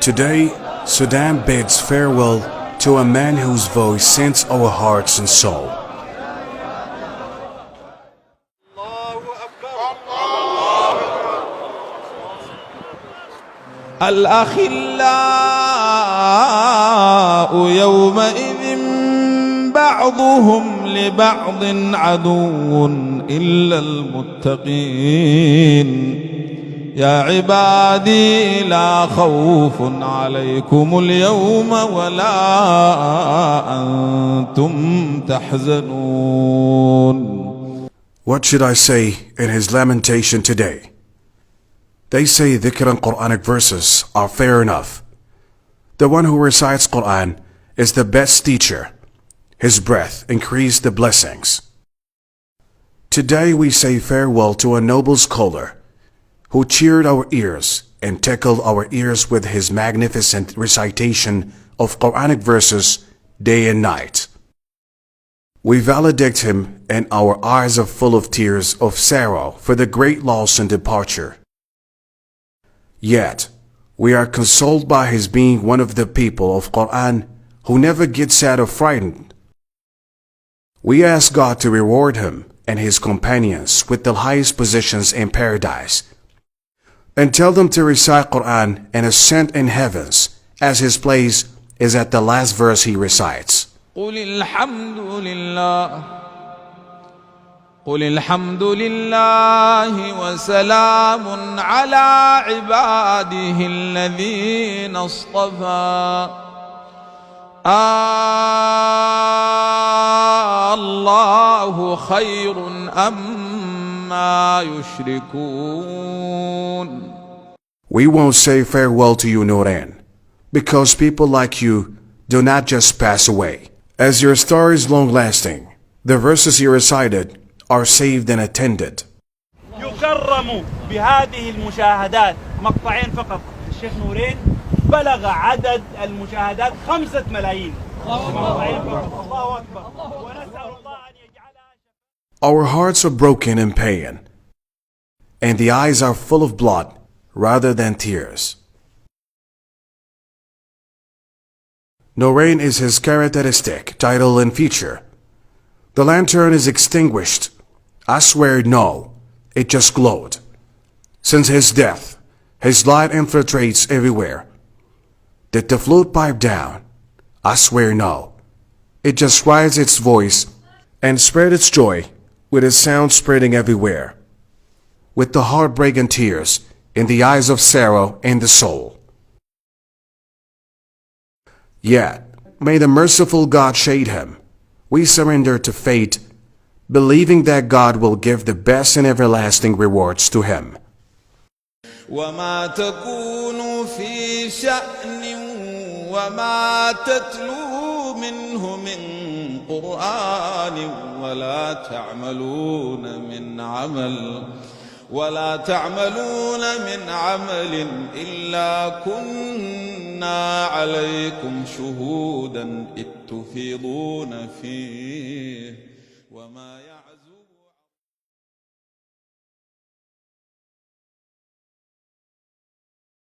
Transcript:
Today, Sudan bids farewell to a man whose voice scents our hearts and soul. الأخلاء يومئذ بعضهم لبعض عدو إلا المتقين يا عبادي لا خوف عليكم اليوم ولا أنتم تحزنون. What should I say in his lamentation today? They say dhikr and Quranic verses are fair enough. The one who recites Quran is the best teacher. His breath increased the blessings. Today we say farewell to a noble scholar who cheered our ears and tickled our ears with his magnificent recitation of Quranic verses day and night. We valedict him, and our eyes are full of tears of sorrow for the great loss and departure. Yet, we are consoled by his being one of the people of Quran who never get sad or frightened. We ask God to reward him and his companions with the highest positions in paradise, and tell them to recite Quran and ascend in heavens, as his place is at the last verse he recites. قل الحمد لله وسلام على عباده الذين اصطفى الله خير أما يشركون. We won't say farewell to you, Nuran, because people like you do not just pass away. As your star is long-lasting, the verses you recited are saved and attended. يكرم بهذه المشاهدات مقطعين فقط. الشيخ نورين بلغ عدد المشاهدات 5 ملايين مقطعين فقط. الله أكبر. ونسأل الله أن يجعلها. Our hearts are broken in pain, and the eyes are full of blood rather than tears. Norain is his characteristic, title, and feature. The lantern is extinguished. I swear no, it just glowed. Since his death, his light infiltrates everywhere. Did the flute pipe down? I swear no. It just rises its voice and spread its joy with its sound spreading everywhere, with the heartbreak and tears in the eyes of sorrow and the soul. Yet, may the merciful God shade him. We surrender to fate, believing that God will give the best and everlasting rewards to him. وما تكونوا في شأن وما تتلو منه من قرآن ولا تعملون من عمل إلا كنا عليكم شهودا إذ تفيضون فيه وما